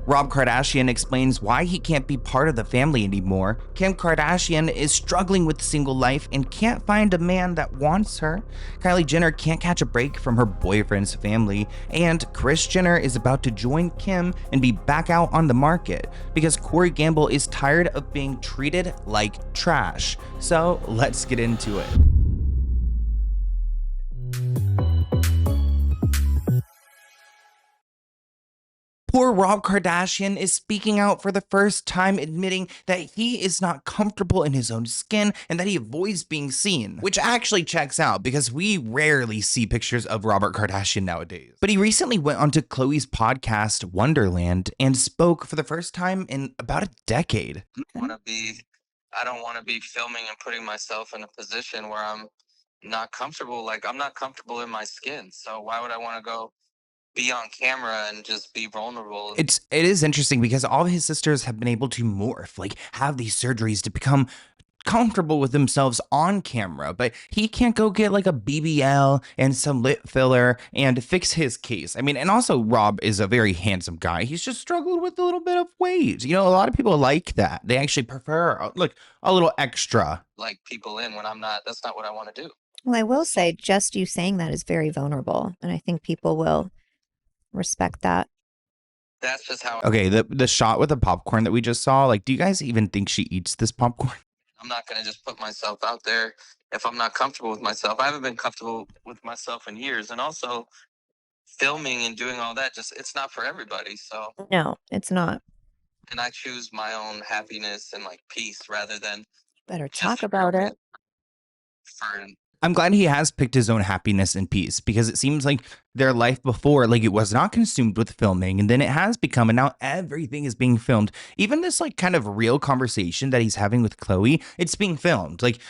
Rob Kardashian explains why he can't be part of the family anymore. Kim Kardashian is struggling with single life and can't find a man that wants her. Kylie Jenner can't catch a break from her boyfriend's family. And Kris Jenner is about to join Kim and be back out on the market because Corey Gamble is tired of being treated like trash. So let's get into it. Poor Rob Kardashian is speaking out for the first time, admitting that he is not comfortable in his own skin and that he avoids being seen, which actually checks out because we rarely see pictures of Robert Kardashian nowadays. But he recently went onto Khloe's podcast, Wonderland, and spoke for the first time in about a decade. I don't want to be filming and putting myself in a position where I'm not comfortable. Like, I'm not comfortable in my skin. So why would I want to go be on camera and just be vulnerable? It is interesting because all of his sisters have been able to morph, like have these surgeries to become comfortable with themselves on camera, but he can't go get like a BBL and some lip filler and fix his case. I mean, and also Rob is a very handsome guy. He's just struggled with a little bit of weight. You know, a lot of people like that. They actually prefer like a little extra. Like people in when I'm not, that's not what I want to do. Well, I will say just you saying that is very vulnerable, and I think people will respect that. That's just how. Okay, the shot with the popcorn that we just saw, like, do you guys even think she eats this popcorn? I'm not going to just put myself out there if I'm not comfortable with myself. I haven't been comfortable with myself in years. And also filming and doing all that, just, it's not for everybody. So no, it's not. And I choose my own happiness and like peace rather than. Better talk about it. I'm glad he has picked his own happiness and peace because it seems like their life before, like, it was not consumed with filming, and then it has become, and now everything is being filmed. Even this like kind of real conversation that he's having with Khloe, it's being filmed. Like,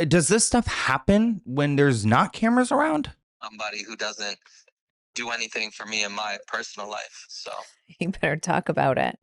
does this stuff happen when there's not cameras around? Somebody who doesn't do anything for me in my personal life. So you better talk about it.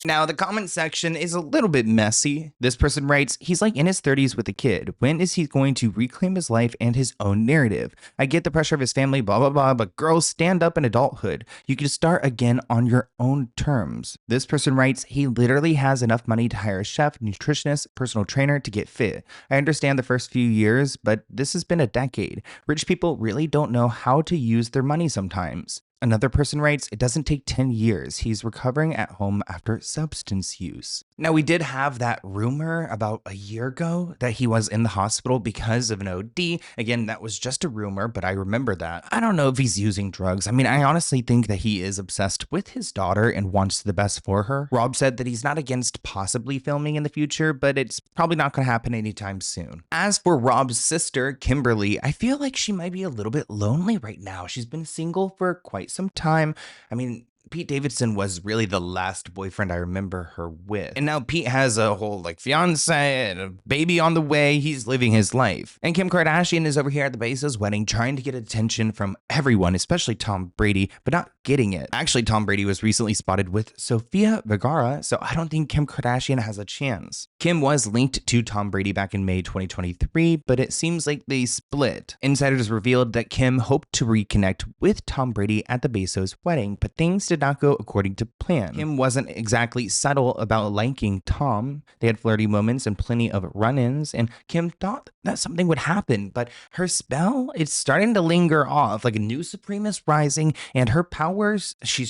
Now, the comment section is a little bit messy. This person writes, he's like in his 30s with a kid. When is he going to reclaim his life and his own narrative? I get the pressure of his family, blah, blah, blah, but girls, stand up in adulthood. You can start again on your own terms. This person writes, he literally has enough money to hire a chef, nutritionist, personal trainer to get fit. I understand the first few years, but this has been a decade. Rich people really don't know how to use their money sometimes. Another person writes, it doesn't take 10 years. He's recovering at home after substance use. Now, we did have that rumor about a year ago that he was in the hospital because of an OD. Again, that was just a rumor, but I remember that. I don't know if he's using drugs. I mean, I honestly think that he is obsessed with his daughter and wants the best for her. Rob said that he's not against possibly filming in the future, but it's probably not going to happen anytime soon. As for Rob's sister, Kimberly, I feel like she might be a little bit lonely right now. She's been single for quite some time. I mean, Pete Davidson was really the last boyfriend I remember her with. And now Pete has a whole like fiance and a baby on the way. He's living his life. And Kim Kardashian is over here at the Bezos wedding trying to get attention from everyone, especially Tom Brady, but not getting it. Actually, Tom Brady was recently spotted with Sofia Vergara, so I don't think Kim Kardashian has a chance. Kim was linked to Tom Brady back in May 2023, but it seems like they split. Insiders revealed that Kim hoped to reconnect with Tom Brady at the Bezos wedding, but things did not go according to plan. Kim wasn't exactly subtle about liking Tom. They had flirty moments and plenty of run-ins, and Kim thought that something would happen, but her spell is starting to linger off. Like a new Supreme is rising, and her powers, she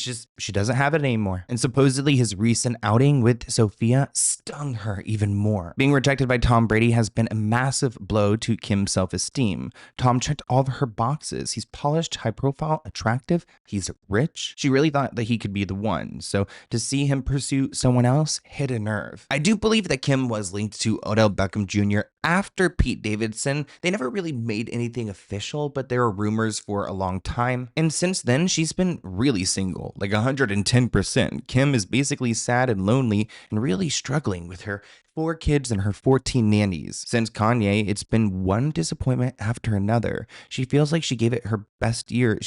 doesn't have it anymore. And supposedly his recent outing with Sophia stung her even more. Being rejected by Tom Brady has been a massive blow to Kim's self-esteem. Tom checked all of her boxes. He's polished, high profile, attractive, he's rich. She really thought that he could be the one, so to see him pursue someone else hit a nerve. I do believe that Kim was linked to Odell Beckham Jr. after Pete Davidson. They never really made anything official, but there were rumors for a long time. And since then, she's been really single, like 110%. Kim is basically sad and lonely and really struggling with her 4 kids and her 14 nannies. Since Kanye, it's been one disappointment after another. She feels like she gave her best years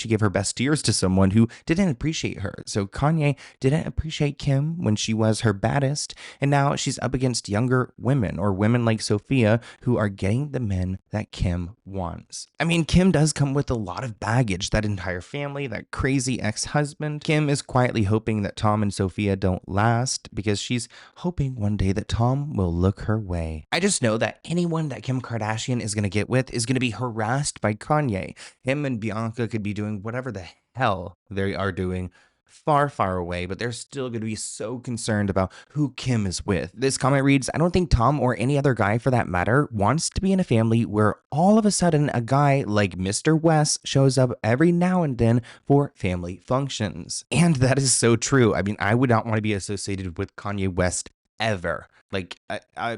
to someone who didn't appreciate her. So Kanye didn't appreciate Kim when she was her baddest, and now she's up against younger women, or women like Sophia, who are getting the men that Kim wants. I mean, Kim does come with a lot of baggage, that entire family, that crazy ex-husband. Kim is quietly hoping that Tom and Sophia don't last, because she's hoping one day that Tom will look her way. I just know that anyone that Kim Kardashian is going to get with is going to be harassed by Kanye. Him and Bianca could be doing whatever the hell they are doing far, far away, but they're still going to be so concerned about who Kim is with. This comment reads, I don't think Tom, or any other guy for that matter, wants to be in a family where all of a sudden a guy like Mr. West shows up every now and then for family functions. And that is so true. I mean, I would not want to be associated with Kanye West ever. Like,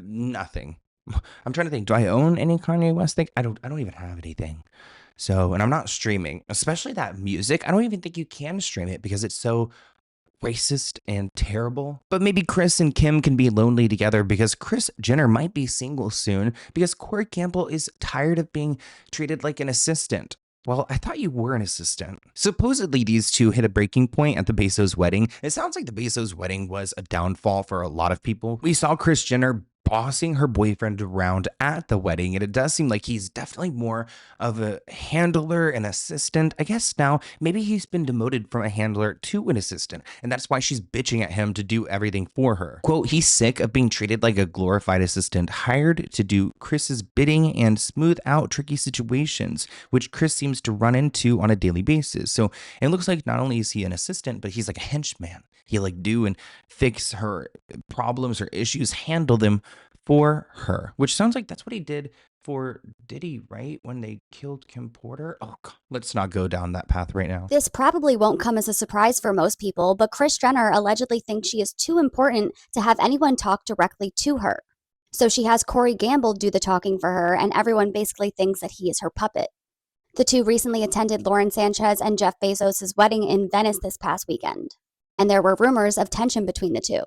nothing. I'm trying to think, do I own any Kanye West thing? I don't even have anything. So, and I'm not streaming, especially that music. I don't even think you can stream it because it's so racist and terrible. But maybe Kris and Kim can be lonely together, because Kris Jenner might be single soon, because Corey Campbell is tired of being treated like an assistant. Well, I thought you were an assistant. Supposedly, these two hit a breaking point at the Bezos wedding. It sounds like the Bezos wedding was a downfall for a lot of people. We saw Kris Jenner bossing her boyfriend around at the wedding, and it does seem like he's definitely more of a handler and assistant. I guess now maybe he's been demoted from a handler to an assistant, and that's why she's bitching at him to do everything for her. Quote, he's sick of being treated like a glorified assistant hired to do Kris's bidding and smooth out tricky situations, which Kris seems to run into on a daily basis. So it looks like not only is he an assistant, but he's like a henchman. He like do and fix her problems or issues, handle them for her, which sounds like that's what he did for Diddy, right? When they killed Kim Porter. Oh, God, let's not go down that path right now. This probably won't come as a surprise for most people, but Kris Jenner allegedly thinks she is too important to have anyone talk directly to her. So she has Corey Campbell do the talking for her, and everyone basically thinks that he is her puppet. The two recently attended Lauren Sanchez and Jeff Bezos' wedding in Venice this past weekend, and there were rumors of tension between the two.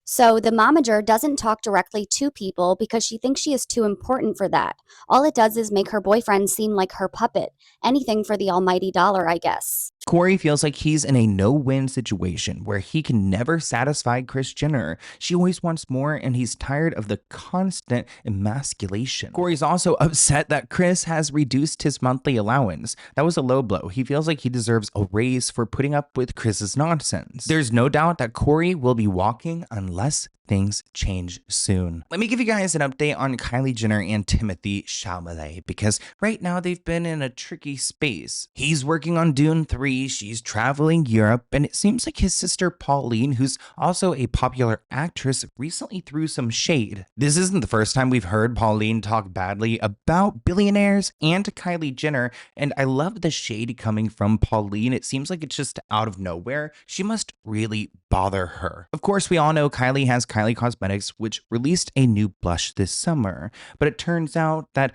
So the momager doesn't talk directly to people because she thinks she is too important for that. All it does is make her boyfriend seem like her puppet. Anything for the almighty dollar, I guess. Corey feels like he's in a no-win situation where he can never satisfy Kris Jenner. She always wants more, and he's tired of the constant emasculation. Corey's also upset that Kris has reduced his monthly allowance. That was a low blow. He feels like he deserves a raise for putting up with Kris's nonsense. There's no doubt that Corey will be walking unless things change soon. Let me give you guys an update on Kylie Jenner and Timothy Chalamet, because right now they've been in a tricky space. He's working on Dune 3, she's traveling Europe, and it seems like his sister Pauline, who's also a popular actress, recently threw some shade. This isn't the first time we've heard Pauline talk badly about billionaires and Kylie Jenner, and I love the shade coming from Pauline. It seems like it's just out of nowhere. She must really bother her. Of course, we all know Kylie has Kylie Cosmetics, which released a new blush this summer, but it turns out that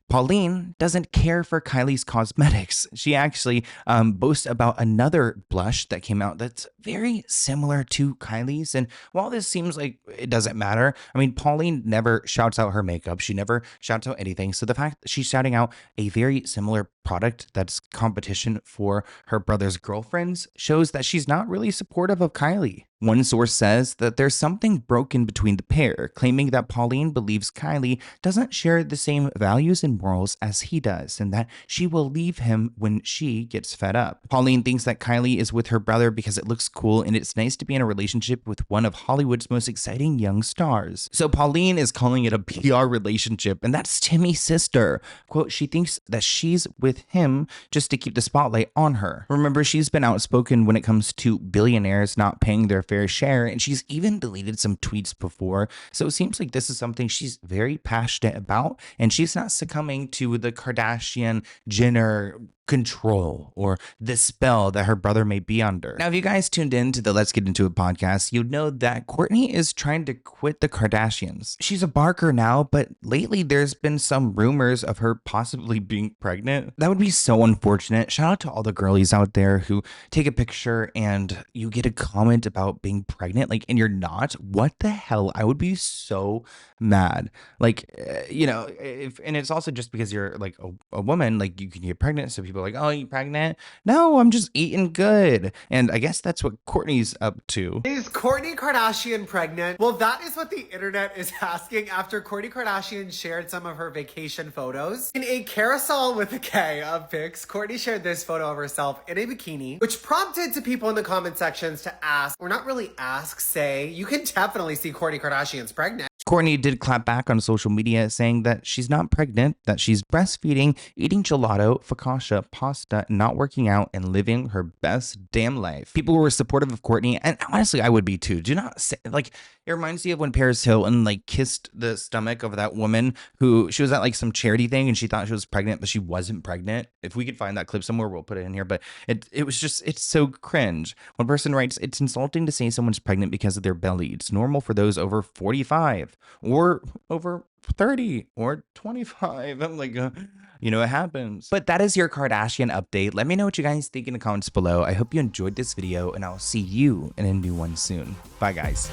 Pauline doesn't care for Kylie's cosmetics. She actually boasts about another blush that came out that's very similar to Kylie's. And while this seems like it doesn't matter, I mean, Pauline never shouts out her makeup. She never shouts out anything. So the fact that she's shouting out a very similar product that's competition for her brother's girlfriends shows that she's not really supportive of Kylie. One source says that there's something broken between the pair, claiming that Pauline believes Kylie doesn't share the same values and morals as he does, and that she will leave him when she gets fed up. Pauline thinks that Kylie is with her brother because it looks cool and it's nice to be in a relationship with one of Hollywood's most exciting young stars. So Pauline is calling it a PR relationship, and that's Timmy's sister. Quote, she thinks that she's with him just to keep the spotlight on her. Remember, she's been outspoken when it comes to billionaires not paying their fair share, and she's even deleted some tweets before. So it seems like this is something she's very passionate about, and she's not succumbing to the Kardashian Jenner control or the spell that her brother may be under. Now, if you guys tuned in to the Let's Get Into It podcast, you'd know that Courtney is trying to quit the Kardashians. She's a barker now, but lately there's been some rumors of her possibly being pregnant. That would be so unfortunate. Shout out to all the girlies out there who take a picture and you get a comment about being pregnant, like, and you're not. What the hell? I would be so mad. Like, and it's also just because you're like a woman, like you can get pregnant. So people are like, oh, you pregnant? No, I'm just eating good. And I guess that's what Courtney's up to. Is Courtney Kardashian pregnant? Well, that is what the internet is asking after Courtney Kardashian shared some of her vacation photos. In a carousel with a K of pics, Courtney shared this photo of herself in a bikini, which prompted to people in the comment sections to ask, or not really ask, say, you can definitely see Courtney Kardashian's pregnant. Courtney did clap back on social media saying that she's not pregnant, that she's breastfeeding, eating gelato, focaccia, pasta, not working out, and living her best damn life. People were supportive of Courtney, and honestly, I would be too. Do not say, like, it reminds me of when Paris Hilton, like, kissed the stomach of that woman who, she was at, like, some charity thing, and she thought she was pregnant, but she wasn't pregnant. If we could find that clip somewhere, we'll put it in here, but it was just, it's so cringe. One person writes, it's insulting to say someone's pregnant because of their belly. It's normal for those over 45. Or over 30 or 25. I'm like, it happens. But that is your Kardashian update. Let me know what you guys think in the comments below. I hope you enjoyed this video, and I'll see you in a new one soon. Bye, guys.